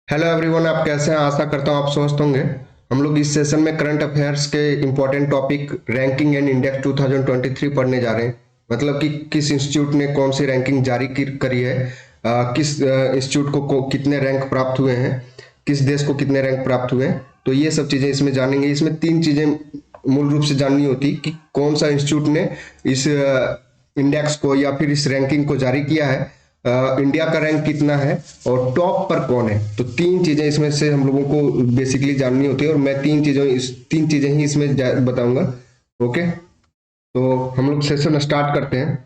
Hello everyone, आप कैसे हैं? आशा करता हूँ आप स्वस्थ होंगे। हम लोग इस सेशन में करंट अफेयर्स के important topic ranking and index 2023 पढ़ने जा रहे हैं। मतलब कि किस इंस्टीट्यूट ने कौन सी रैंकिंग जारी करी है, किस इंस्टीट्यूट को कितने रैंक प्राप्त हुए हैं, किस देश को कितने रैंक प्राप्त हुए हैं। तो ये सब चीज़ें इसमें जानेंगे। इसमें तीन चीज़ें मूल रूप से जाननी होती कि कौन सा इंस्टीट्यूट ने इस इंडेक्स को या फिर इस रैंकिंग को जारी किया है, इंडिया का रैंक कितना है और टॉप पर कौन है। तो तीन चीजें इसमें से हम लोगों को बेसिकली जाननी होती है और मैं तीन चीजें ही इसमें बताऊंगा। ओके, तो हम लोग सेशन स्टार्ट करते हैं।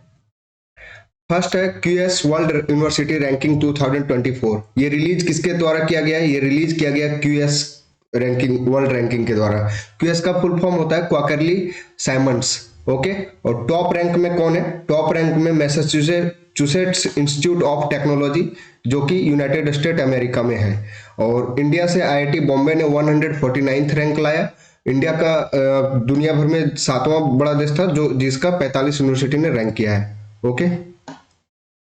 फर्स्ट है क्यूएस वर्ल्ड यूनिवर्सिटी रैंकिंग 2024। ये रिलीज किसके द्वारा किया गया है? ये रिलीज किया गया क्यूएस रैंकिंग, वर्ल्ड रैंकिंग के द्वारा। क्यूएस का फुल फॉर्म होता है क्वार्टरली साइमंड्स। ओके, और टॉप रैंक में कौन है? टॉप रैंक में मैसाचुसेट्स इंस्टीट्यूट ऑफ टेक्नोलॉजी, जो कि यूनाइटेड स्टेट अमेरिका में है। और इंडिया से आईआईटी बॉम्बे ने 149th रैंक लाया। इंडिया का दुनिया भर में 7वां बड़ा देश था जो जिसका 45 यूनिवर्सिटी ने रैंक किया है। ओके,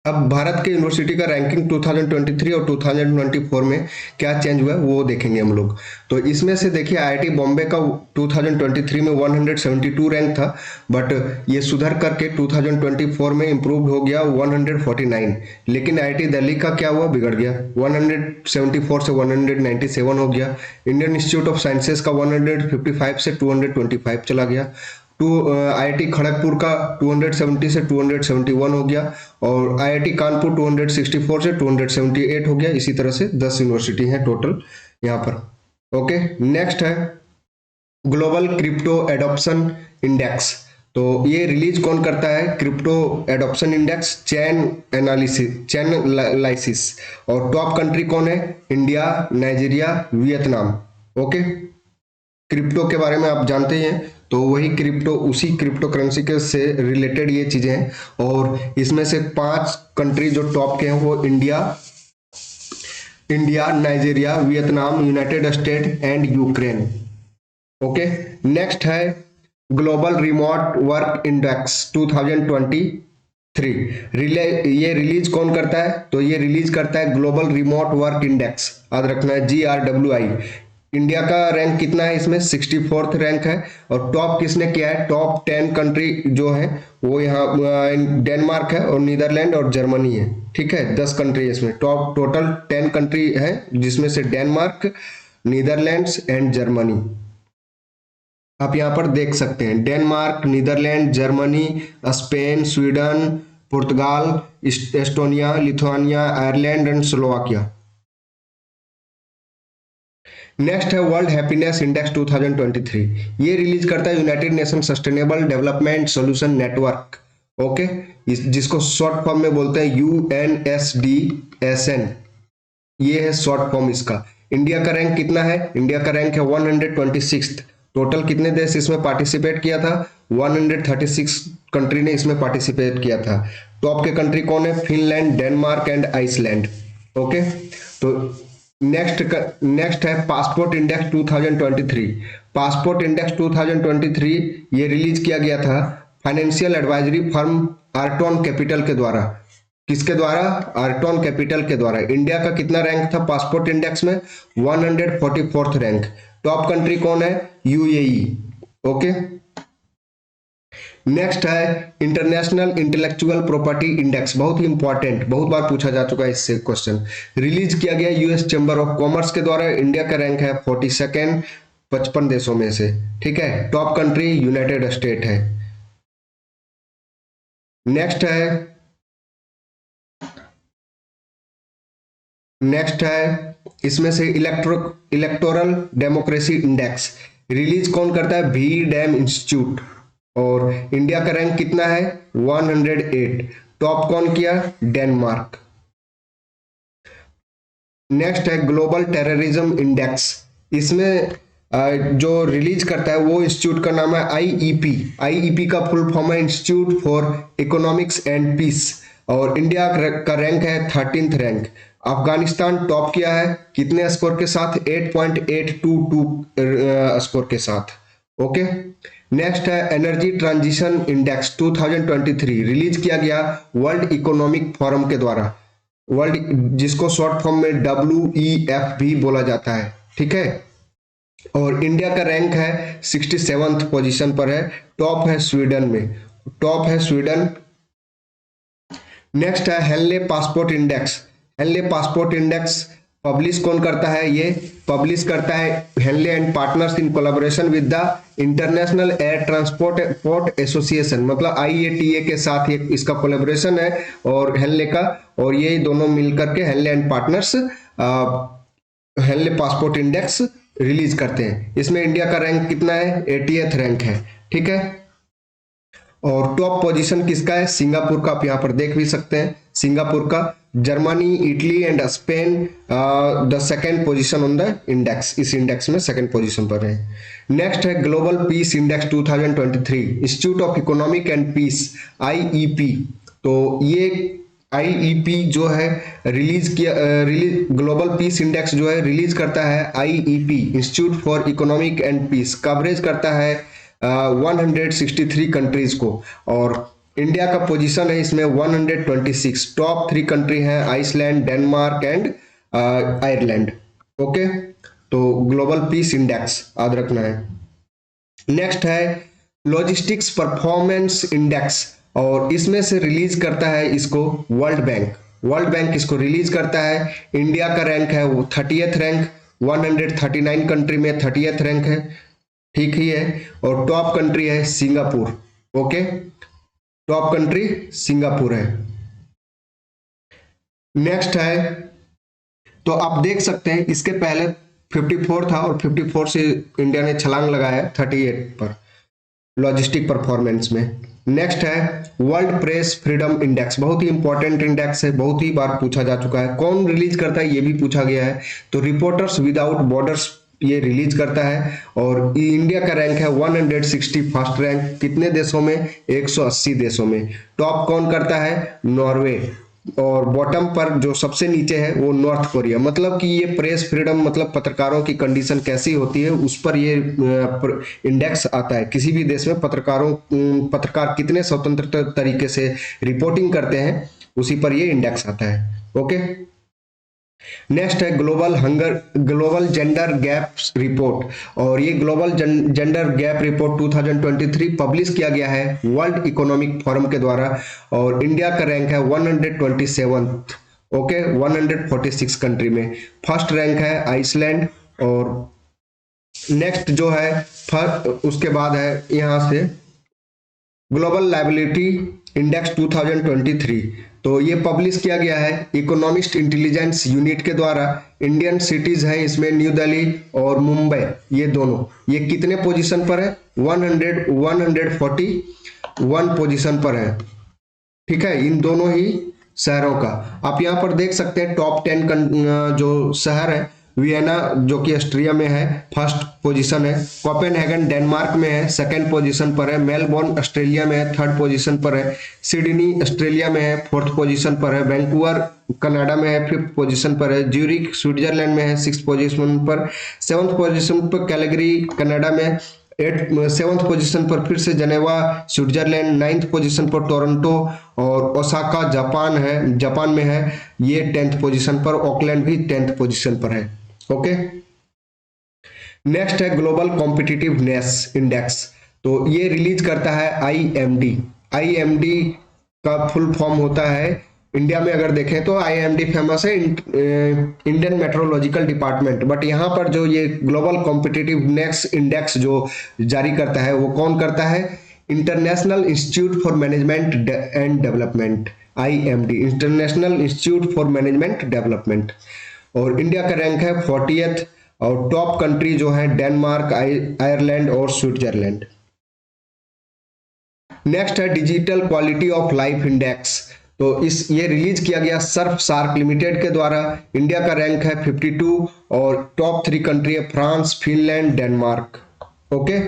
अब भारत के यूनिवर्सिटी का रैंकिंग 2023 और 2024 में क्या चेंज हुआ है वो देखेंगे हम लोग। तो इसमें से देखिए, आईआईटी बॉम्बे का 2023 में 172 रैंक था, बट ये सुधर करके 2024 में इम्प्रूव हो गया 149। लेकिन आईआईटी दिल्ली का क्या हुआ? बिगड़ गया, 174 से 197 हो गया। इंडियन इंस्टीट्यूट ऑफ साइंसेस का 155 से 225 चला गया। आईआईटी खड़गपुर का 270 से 271 हो गया। और आईआईटी कानपुर 264 से 278 हो गया। इसी तरह से 10 यूनिवर्सिटी हैं टोटल यहाँ पर। ओके, नेक्स्ट है ग्लोबल क्रिप्टो एडॉप्शन इंडेक्स। तो ये रिलीज कौन करता है? Crypto adoption index, Chainalysis. और टॉप कंट्री कौन है? India, Nigeria, Vietnam. Okay, crypto के बारे में आप जानते ही हैं, तो वही क्रिप्टो, उसी क्रिप्टो करेंसी के से रिलेटेड ये चीजें हैं। और इसमें से 5 कंट्री जो टॉप के हैं वो India, Nigeria, Vietnam, United state and Ukraine. Okay, next है ग्लोबल रिमोट वर्क इंडेक्स 2023। ये रिलीज कौन करता है? तो ये रिलीज करता है ग्लोबल रिमोट वर्क इंडेक्स, याद रखना है GRWI। इंडिया का रैंक कितना है इसमें? 64th रैंक है। और टॉप किसने किया है? टॉप 10 कंट्री जो है वो यहाँ डेनमार्क है और नीदरलैंड और जर्मनी है। ठीक है, 10 कंट्री है इसमें। टॉप टोटल 10 कंट्री है जिसमें से डेनमार्क, नीदरलैंड्स एंड जर्मनी। आप यहाँ पर देख सकते हैं Denmark, Netherlands, Germany, Spain, Sweden, Portugal, Estonia, Lithuania, Ireland and Slovakia. Next है वर्ल्ड हैप्पीनेस इंडेक्स 2023। ये रिलीज करता है United Nation sustainable development solution network. Okay, जिसको शॉर्ट फॉर्म में बोलते हैं UNSDSN। ये है शॉर्ट फॉर्म इसका। इंडिया का रैंक कितना है? इंडिया का रैंक है 126। टोटल कितने देश इसमें पार्टिसिपेट किया था? 136 कंट्री ने इसमें पार्टिसिपेट किया था। टॉप के कंट्री कौन है? Finland, Denmark and Iceland. Okay, तो नेक्स्ट है पासपोर्ट इंडेक्स 2023। पासपोर्ट इंडेक्स 2023 ये रिलीज किया गया था financial advisory firm Arton Capital के द्वारा। किसके द्वारा? आर्टन कैपिटल के द्वारा। इंडिया का कितना रैंक था पासपोर्ट इंडेक्स में? 144th rank. टॉप कंट्री कौन है? UAE। ओके, नेक्स्ट है इंटरनेशनल इंटेलेक्चुअल प्रॉपर्टी इंडेक्स। बहुत ही इंपॉर्टेंट, बहुत बार पूछा जा चुका है इससे क्वेश्चन। रिलीज किया गया यूएस चैम्बर ऑफ कॉमर्स के द्वारा। इंडिया का रैंक है 42nd 55 देशों में से। ठीक है, टॉप कंट्री यूनाइटेड स्टेट है। नेक्स्ट है इसमें से इलेक्टोरल डेमोक्रेसी इंडेक्स। रिलीज कौन करता है? भी डैम इंस्टीट्यूट। और इंडिया का रैंक कितना है? 108। टॉप कौन किया? डेनमार्क। नेक्स्ट है ग्लोबल टेररिज्म इंडेक्स। इसमें जो रिलीज करता है वो इंस्टीट्यूट का नाम है IEP। IEP का फुल फॉर्म है institute for economics and peace. और इंडिया का रैंक है 13th रैंक। अफगानिस्तान टॉप किया है कितने स्कोर के साथ? 8.822 स्कोर के साथ। ओके, नेक्स्ट है एनर्जी ट्रांजिशन इंडेक्स 2023। रिलीज किया गया वर्ल्ड इकोनॉमिक फोरम के द्वारा। वर्ल्ड जिसको शॉर्ट फॉर्म में WEF भी बोला जाता है, ठीक है। और इंडिया का रैंक है 67th पोजीशन पर है, टॉप है स्वीडन में, टॉप है स्वीडन। नेक्स्ट है Henley passport index. Henley passport index publish कौन करता है? ये पब्लिश करता है Henley and Partners in collaboration with the International Air Transport Association, मतलब IATA के साथ ये इसका कोलैबोरेशन है और हेनले का, और ये दोनों मिलकर के Henley and partners Henley passport index release करते हैं। इसमें इंडिया का रैंक कितना है? 80th रैंक है, ठीक है। और टॉप पोजीशन किसका है? सिंगापुर का, आप यहाँ पर देख भी सकते हैं सिंगापुर का। Germany, Italy and Spain the second position on the index, इस इंडेक्स में सेकेंड पोजीशन पर है। नेक्स्ट है global peace index 2023, institute of economic and peace, IEP। तो ये IEP जो है ग्लोबल पीस इंडेक्स जो है रिलीज करता है IEP, institute for economic and peace, coverage करता है 163 कंट्रीज को, और इंडिया का पोजीशन है इसमें 126। टॉप 3 कंट्री हैं Iceland, Denmark and Ireland, okay. तो ग्लोबल पीस इंडेक्स याद रखना है। नेक्स्ट है लॉजिस्टिक्स परफॉर्मेंस इंडेक्स, और इसमें से रिलीज करता है इसको वर्ल्ड बैंक। वर्ल्ड बैंक इसको रिलीज करता है। इंडिया का रैंक है वो 30th रैंक, 139 कंट्री में 30th रैंक है, ठीक ही है। और टॉप कंट्री है Singapore, okay, top country Singapore है। नेक्स्ट है, तो आप देख सकते हैं इसके पहले 54 था और 54 से इंडिया ने छलांग लगाया 38 पर लॉजिस्टिक परफॉर्मेंस में। नेक्स्ट है वर्ल्ड प्रेस फ्रीडम इंडेक्स, बहुत ही इंपॉर्टेंट इंडेक्स है, बहुत ही बार पूछा जा चुका है। कौन रिलीज करता है ये भी पूछा गया है, तो रिपोर्टर्स विदाउट बॉर्डर्स ये रिलीज करता है। और इंडिया का रैंक है 161st रैंक, कितने देशों में? 180 देशों में। टॉप कौन करता है? नॉर्वे। और बॉटम पर जो सबसे नीचे है वो नॉर्थ कोरिया। मतलब कि ये प्रेस फ्रीडम, मतलब पत्रकारों की कंडीशन कैसी होती है उस पर ये इंडेक्स आता है। किसी भी देश में पत्रकार कितने स्वतंत्र तरीके से रिपोर्टिंग करते हैं उसी पर ये इंडेक्स आता है, ओके। नेक्स्ट है ग्लोबल जेंडर गैप रिपोर्ट, और ये global gender gap report 2023 publish किया गया है वर्ल्ड इकोनॉमिक फोरम के द्वारा, और इंडिया का रैंक है 127th, ओके, 146 कंट्री में। फर्स्ट रैंक है आइसलैंड। और नेक्स्ट जो है उसके बाद है यहाँ से ग्लोबल लायबिलिटी इंडेक्स 2023, तो ये पब्लिश किया गया है इकोनॉमिस्ट इंटेलिजेंस यूनिट के द्वारा। इंडियन सिटीज हैं इसमें न्यू दिल्ली और मुंबई, ये दोनों, ये कितने पोजीशन पर है? 141 पोजीशन पर है, ठीक है, इन दोनों ही शहरों का। आप यहाँ पर देख सकते हैं टॉप 10 जो शहर है। वियना जो कि ऑस्ट्रिया में है, फर्स्ट पोजीशन है। कोपेनहेगन डेनमार्क में है, सेकंड पोजीशन पर है। मेलबोर्न ऑस्ट्रेलिया में है, थर्ड पोजीशन पर है। सिडनी ऑस्ट्रेलिया में है, फोर्थ पोजीशन पर है। वैंकूवर कनाडा में है, फिफ्थ पोजीशन पर है। ज्यूरिख स्विट्जरलैंड में है, सिक्स पोजीशन पर। सेवंथ पोजीशन पर कैलगरी कनाडा में। 7th पोजीशन पर फिर से जनेवा स्विट्जरलैंड। 9th पोजीशन पर टोरंटो और ओसाका जापान में है, ये 10th पोजीशन पर। ऑकलैंड भी 10th पोजीशन पर है, ओके। नेक्स्ट है ग्लोबल कॉम्पिटिटिवनेस इंडेक्स, तो ये रिलीज करता है IMD का फुल फॉर्म होता है, इंडिया में अगर देखें तो IMD फेमस है, इंडियन मेट्रोलॉजिकल डिपार्टमेंट। बट यहाँ पर जो ये ग्लोबल कॉम्पिटिटिवनेस इंडेक्स जो जारी करता है वो कौन करता है? International institute for management and development, IMD, international institute for management development. और इंडिया का रैंक है 40th, और टॉप कंट्री जो है डेनमार्क, आयरलैंड और स्विट्जरलैंड। नेक्स्ट है digital quality of life index, तो ये रिलीज किया गया सर्फ शार्क लिमिटेड के द्वारा। इंडिया का रैंक है 52, और टॉप 3 कंट्री है France, Finland, Denmark, okay.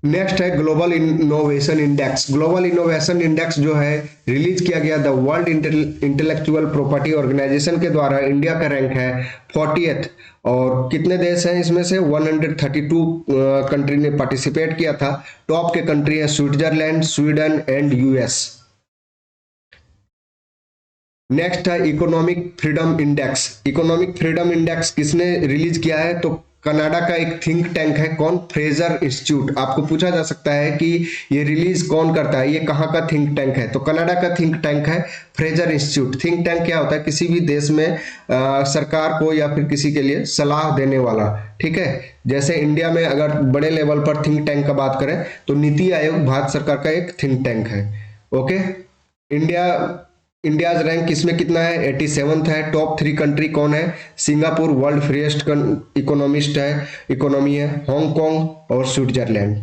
Next है global innovation index. Global innovation index जो है रिलीज किया गया the world intellectual property organisation के द्वारा। इंडिया का रैंक है 40th, और कितने देश हैं इसमें से? 132 कंट्री ने पार्टिसिपेट किया था। टॉप के कंट्री है Switzerland, Sweden and US। Next है economic freedom index. Economic freedom index किसने रिलीज किया है? तो कनाडा का एक थिंक टैंक है, कौन? Fraser institute. आपको पूछा जा सकता है कि ये रिलीज कौन करता है, ये कहाँ का थिंक टैंक है? तो कनाडा का थिंक टैंक है फ्रेजर इंस्टीट्यूट। थिंक टैंक क्या होता है? किसी भी देश में सरकार को या फिर किसी के लिए सलाह देने वाला, ठीक है। जैसे इंडिया में अगर बड़े लेवल पर थिंक टैंक का बात करें तो नीति आयोग भारत सरकार का एक थिंक टैंक है। ओके, इंडिया इंडियाज रैंक किसमें कितना है? 87th है। टॉप 3 कंट्री कौन है? सिंगापुर वर्ल्ड फ्रीएस्ट इकोनॉमिस्ट है, इकोनॉमी है, हांगकांग और स्विट्जरलैंड।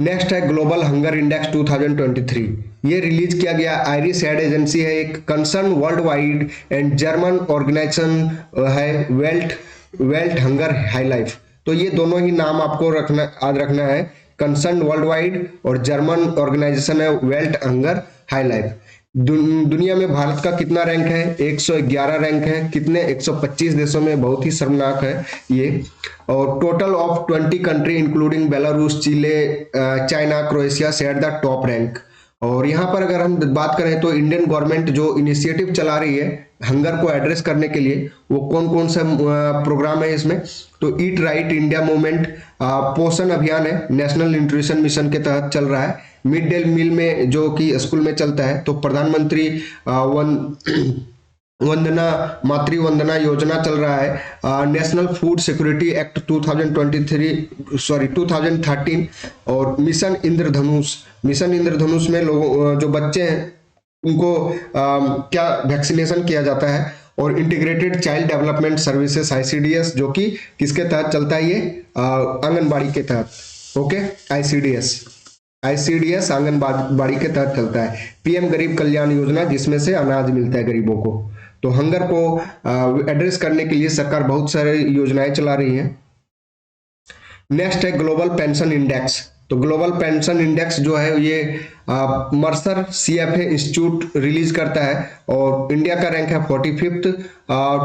नेक्स्ट है ग्लोबल हंगर इंडेक्स 2023। ये रिलीज किया गया आयरिश हेड एजेंसी है, एक concern worldwide and German organisation है, वेल्ट हंगर हाई लाइफ। तो ये दोनों ही नाम आपको याद रखना है। कंसर्न वर्ल्ड वाइड और जर्मन ऑर्गेनाइजेशन है वेल्ट हंगर हाई लाइफ। दुनिया में भारत का कितना रैंक है? 111 रैंक है। कितने? 125 देशों में, बहुत ही शर्मनाक है ये। और total of 20 country including Belarus, Chile, China, Croatia share the top rank. और यहाँ पर अगर हम बात करें तो इंडियन गवर्नमेंट जो इनिशिएटिव चला रही है हंगर को एड्रेस करने के लिए, वो कौन कौन सा प्रोग्राम है इसमें? तो ईट राइट इंडिया मूवमेंट, पोषण अभियान है, नेशनल न्यूट्रिशन मिशन के तहत चल रहा है। मिड डे मील में जो कि स्कूल में चलता है, तो प्रधानमंत्री वंदना मातृ वंदना योजना चल रहा है। नेशनल फूड सिक्योरिटी एक्ट 2013 और मिशन इंद्रधनुष। मिशन इंद्रधनुष में लोगों जो बच्चे हैं उनको क्या वैक्सीनेशन किया जाता है। और integrated child development services ICDS, जो कि किसके तहत चलता है? ये आंगनबाड़ी के तहत। ओके, ICDS आंगनबाड़ी के तहत चलता है। PM गरीब कल्याण योजना, जिसमें से अनाज मिलता है गरीबों को। तो हंगर को एड्रेस करने के लिए सरकार बहुत सारे योजनाएं चला रही है। नेक्स्ट है ग्लोबल पेंशन इंडेक्स। तो ग्लोबल पेंशन इंडेक्स जो है ये मर्सर CFA इंस्टीट्यूट रिलीज करता है और इंडिया का रैंक है 45th।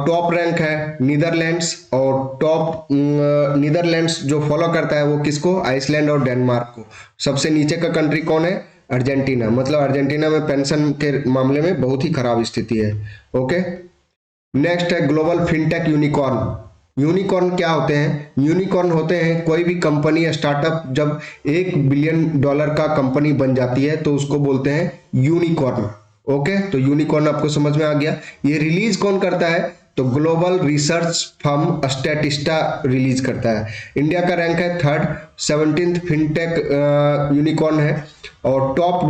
टॉप रैंक है नीदरलैंड्स, और टॉप नीदरलैंड्स जो फॉलो करता है वो किसको? आइसलैंड और डेनमार्क को। सबसे नीचे का कंट्री कौन है? अर्जेंटीना। मतलब अर्जेंटीना में पेंशन के मामले में बहुत ही खराब स्थिति है। ओके, नेक्स्ट है ग्लोबल फिनटेक यूनिकॉर्न। यूनिकॉर्न क्या होते हैं? यूनिकॉर्न होते हैं कोई भी कंपनी या स्टार्टअप जब $1 बिलियन का कंपनी बन जाती है तो उसको बोलते हैं यूनिकॉर्न। ओके, तो यूनिकॉर्न आपको समझ में आ गया। ये रिलीज कौन करता है? तो ग्लोबल रिसर्च फर्म स्टैटिस्टा रिलीज करता है। इंडिया का रैंक है 3rd, 17th फिनटेक यूनिकॉर्न है। और टॉप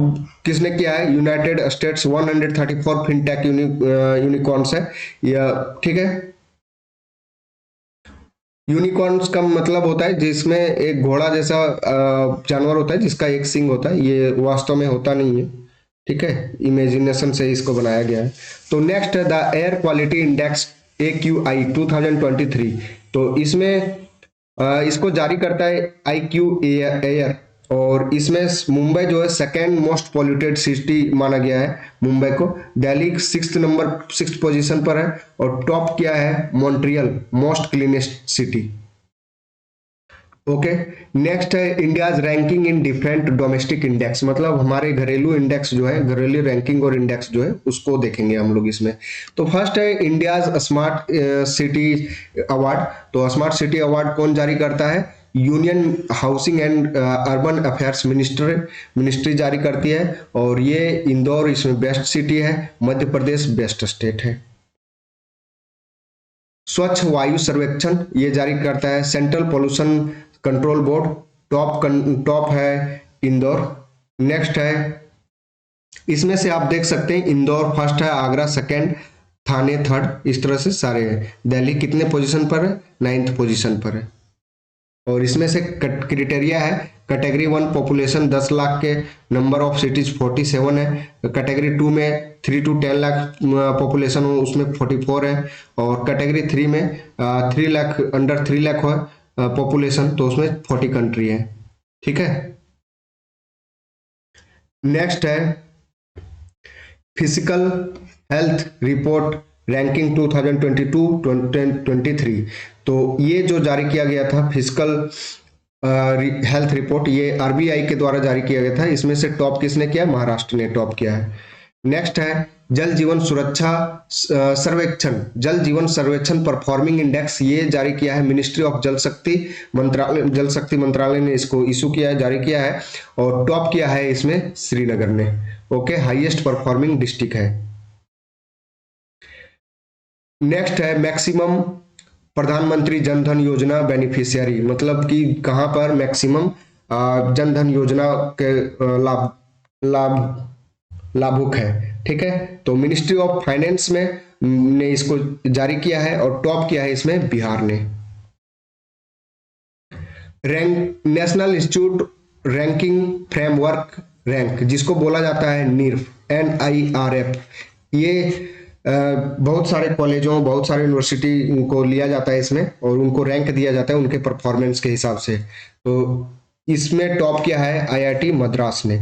किसने किया है? यूनाइटेड स्टेट्स 134 फिनटेक यूनिकॉर्न्स है, ठीक है। यूनिकॉर्न्स का मतलब होता है जिसमें एक घोड़ा जैसा जानवर होता है जिसका एक सिंग होता है। ये वास्तव में होता नहीं है, ठीक है, इमेजिनेशन से इसको बनाया गया है। तो नेक्स्ट है the air quality index AQI 2023। तो इसमें इसको जारी करता है IQ एयर, और इसमें मुंबई जो है सेकेंड मोस्ट पॉल्यूटेड सिटी माना गया है मुंबई को। दिल्ली 6th पोजीशन पर है। और टॉप क्या है? Montreal, most cleanest city. Okay, next है India's ranking in different domestic index. मतलब हमारे घरेलू इंडेक्स जो है, घरेलू रैंकिंग और इंडेक्स जो है उसको देखेंगे हम लोग इसमें। तो फर्स्ट है इंडियाज स्मार्ट सिटी अवार्ड। तो स्मार्ट सिटी अवार्ड कौन जारी करता है? Union housing and urban affairs ministry जारी करती है। और ये इंदौर इसमें बेस्ट सिटी है, मध्य प्रदेश बेस्ट स्टेट है। स्वच्छ वायु सर्वेक्षण ये जारी करता है central pollution control board. Top है इंदौर। नेक्स्ट है, इसमें से आप देख सकते हैं इंदौर फर्स्ट है, आगरा सेकंड, थाने थर्ड, इस तरह से सारे हैं। दिल्ली कितने पोजीशन पर है? 9th पोजीशन पर है। और इसमें से क्राइटेरिया है कैटेगरी 1 पॉपुलेशन 10 लाख के, नंबर ऑफ सिटीज 47 है। कैटेगरी 2 में 3 to 10 लाख पॉपुलेशन हो उसमें 44 है। और कैटेगरी 3 में 3 लाख अंडर 3 लाख हो पॉपुलेशन तो उसमें 40 कंट्री है, ठीक है। नेक्स्ट है फिजिकल हेल्थ रिपोर्ट रैंकिंग 2022-23। तो ये जो जारी किया गया था फिजिकल हेल्थ रिपोर्ट, ये आरबीआई के द्वारा जारी किया गया था। इसमें से टॉप किसने किया? महाराष्ट्र ने टॉप किया है। नेक्स्ट है जल जीवन सुरक्षा सर्वेक्षण, जल जीवन सर्वेक्षण परफॉर्मिंग इंडेक्स, ये जारी किया है मिनिस्ट्री ऑफ जल शक्ति मंत्रालय ने इसको इशू किया है, जारी किया है। और टॉप किया है इसमें श्रीनगर ने। ओके, हाईएस्ट परफॉर्मिंग डिस्ट्रिक्ट है। नेक्स्ट है मैक्सिमम प्रधानमंत्री जन धन योजना बेनिफिशियरी, मतलब कि कहां पर मैक्सिमम जन धन योजना के लाभ लाभुक है। ठीक है, तो मिनिस्ट्री ऑफ फाइनेंस में ने इसको जारी किया है और टॉप किया है इसमें बिहार ने। Rank national institute ranking framework rank, जिसको बोला जाता है NIRF, NIRF, ये बहुत सारे कॉलेजों, बहुत सारे यूनिवर्सिटी को लिया जाता है इसमें और उनको रैंक दिया जाता है उनके परफॉर्मेंस के हिसाब से। तो इसमें टॉप किया है IIT मद्रास ने।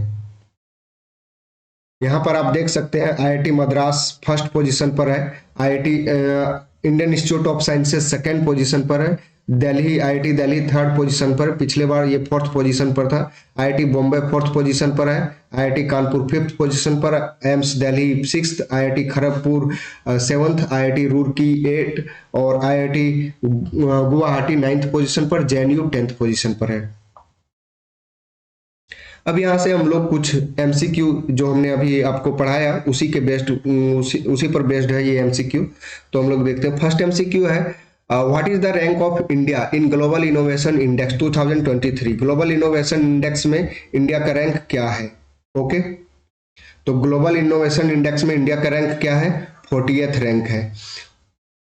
यहाँ पर आप देख सकते हैं IIT मद्रास फर्स्ट पोजीशन पर है, Indian institute of sciences second position पर है, IIT दिल्ली थर्ड पोजीशन पर, पिछले बार ये फोर्थ पोजीशन पर था। IIT बॉम्बे फोर्थ पोजीशन पर है, IIT कानपुर फिफ्थ पोजीशन पर, AIIMS Delhi sixth, IIT Kharagpur seventh, IIT Roorkee 8 और IIT गुवाहाटी 9th पोजीशन पर, JNU 10th पोजीशन पर है। अब यहाँ से हम लोग कुछ MCQ जो हमने अभी आपको पढ़ाया उसी के बेस्ड उसी पर बेस्ड है ये MCQ। तो हम लोग देखते हैं। फर्स्ट MCQ है what is the rank of India in global innovation index 2023। Global innovation index में इंडिया का रैंक क्या है? ओके, तो ग्लोबल इनोवेशन इंडेक्स में इंडिया का रैंक क्या है? 40th रैंक है।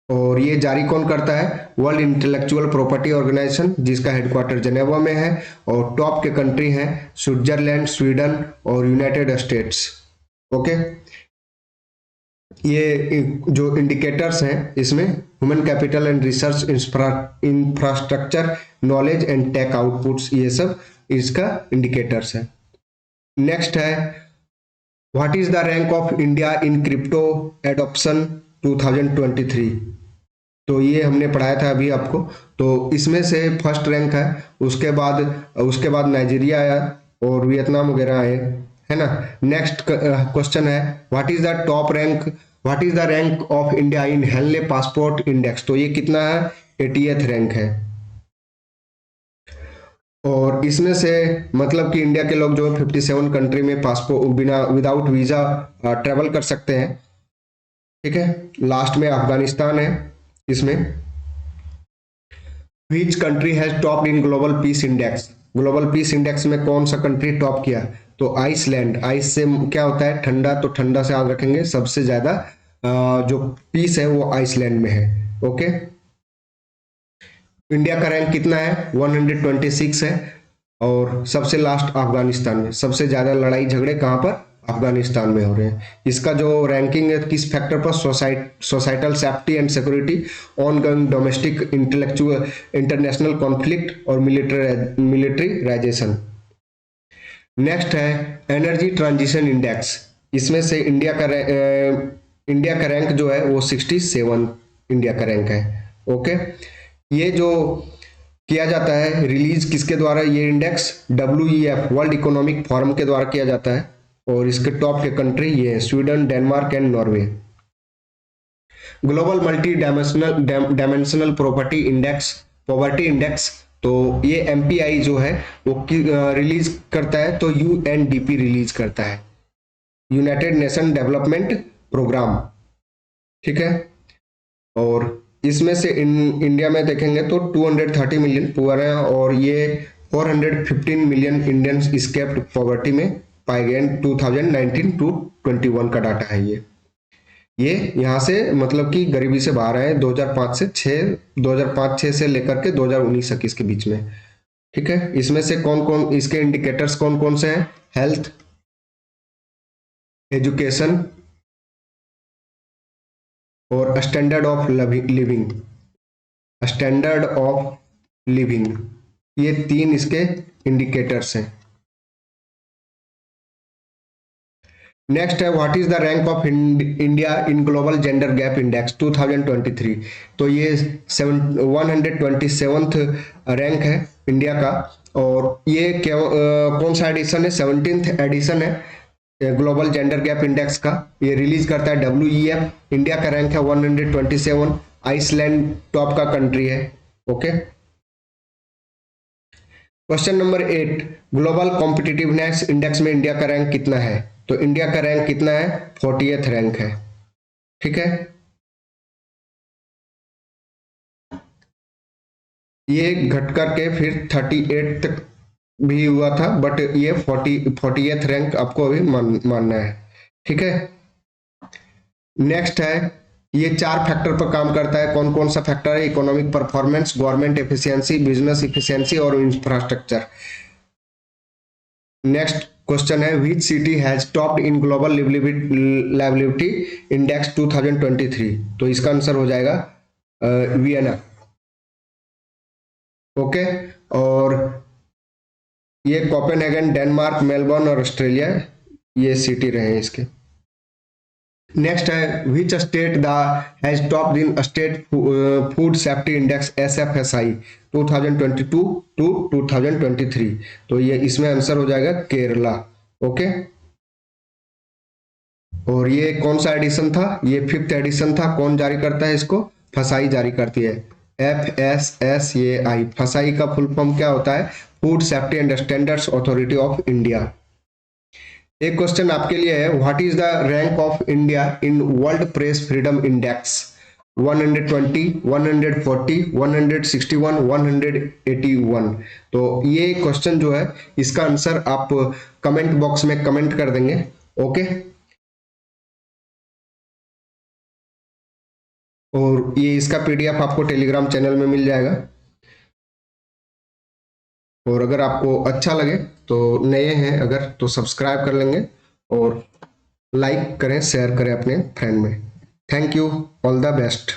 और ये जारी कौन करता है? वर्ल्ड इंटेलेक्चुअल प्रॉपर्टी ऑर्गेनाइजेशन, जिसका हेडक्वार्टर जेनेवा में है। और टॉप के कंट्री हैं स्विट्जरलैंड, स्वीडन और यूनाइटेड स्टेट्स। ओके, ये जो इंडिकेटर्स हैं इसमें human capital and research infrastructure, knowledge and tech outputs, ये सब इसका इंडिकेटर्स है। नेक्स्ट है what is the rank of India in crypto adoption 2023। तो ये हमने पढ़ाया था अभी आपको। तो इसमें से फर्स्ट रैंक है, उसके बाद नाइजीरिया आया और वियतनाम वगैरह आए, है ना। नेक्स्ट क्वेश्चन है what is the rank of India in Henley passport index. तो ये कितना है? 80th रैंक है। और इसमें से मतलब कि इंडिया के लोग जो 57 कंट्री में पासपोर्ट बिना विदाउट वीजा ट्रेवल कर सकते हैं। ठीक है, लास्ट में अफगानिस्तान है इसमें। Which country has top in global peace index. Global peace index में कौन सा कंट्री टॉप किया? तो आइसलैंड। आइस से क्या होता है? ठंडा, तो ठंडा से आग रखेंगे। सबसे ज्यादा जो पीस है वो आइसलैंड में है। ओके, इंडिया का रैंक कितना है? 126 है। और सबसे लास्ट अफगानिस्तान में। सबसे ज्यादा लड़ाई झगड़े कहां पर? अफगानिस्तान में हो रहे हैं। इसका जो रैंकिंग है किस फैक्टर पर? Societal safety and security, ongoing domestic intellectual international conflict और मिलिट्रीराइजेशन। नेक्स्ट है एनर्जी ट्रांजिशन इंडेक्स। इसमें से इंडिया का रैंक जो है वो 67 इंडिया का रैंक है। ओके, ये जो किया जाता है रिलीज किसके द्वारा? ये index WEF world economic forum के द्वारा किया जाता है। और इसके टॉप के कंट्री ये Sweden, Denmark and Norway. Global multi dimensional poverty index, तो ये MPI जो है वो रिलीज करता है, तो UNDP रिलीज करता है, यूनाइटेड नेशन डेवलपमेंट प्रोग्राम। ठीक है, और इसमें से इंडिया में देखेंगे तो 230 मिलियन पुअर है और ये 415 मिलियन इंडियंस एस्केप्ड पॉवर्टी में पाए गए। 2019 to 21 का डाटा है ये यहाँ से मतलब कि गरीबी से बाहर आए 2005-6 से लेकर के 2019 तक इसके बीच में। ठीक है, इसमें से कौन कौन इसके इंडिकेटर्स कौन कौन से हैं? हेल्थ, एजुकेशन और स्टैंडर्ड ऑफ लिविंग, ये 3 इसके इंडिकेटर्स हैं। नेक्स्ट है what is the rank of India in global gender gap index 2023। तो ये 127th रैंक है इंडिया का। और ये क्या कौन सा एडिशन है? 17th एडिशन है ग्लोबल जेंडर गैप इंडेक्स का। ये रिलीज करता है WEF। इंडिया का रैंक है 127। आइसलैंड टॉप का कंट्री है। Okay, question number 8, global competitiveness index में इंडिया का रैंक कितना है? तो इंडिया का रैंक कितना है? 40th रैंक है। ठीक है, ये घट करके फिर 38 तक भी हुआ था, बट ये 40th रैंक आपको अभी मानना है। ठीक है, नेक्स्ट है, ये 4 फैक्टर पर काम करता है। कौन कौन सा फैक्टर है? Economic performance, government efficiency, business efficiency और इंफ्रास्ट्रक्चर। नेक्स्ट क्वेश्चन है, which city has topped in global liveability index 2023? तो इसका आंसर हो जाएगा वियना। ओके, और ये कोपेनहेगन, डेनमार्क, मेलबर्न और ऑस्ट्रेलिया, ये सिटी रहे इसके। नेक्स्ट है, which state the has topped in state food safety index SFSI 2022 to 2023? तो ये इसमें आंसर हो जाएगा केरला। ओके, और ये कौन सा एडिशन था? ये 5th एडिशन था। कौन जारी करता है इसको? फसाई जारी करती है, FSSAI। फसाई का फुल फॉर्म क्या होता है? Food safety and standards authority of India. एक क्वेश्चन आपके लिए है, what is the rank of India in world press freedom index? 120, 140, 161, 181। तो ये क्वेश्चन जो है, इसका आंसर आप कमेंट बॉक्स में कमेंट कर देंगे। ओके, और ये इसका PDF आपको टेलीग्राम चैनल में मिल जाएगा। और अगर आपको अच्छा लगे तो, नए हैं अगर, तो सब्सक्राइब कर लेंगे और लाइक करें, शेयर करें अपने फ्रेंड में। Thank you, all the best.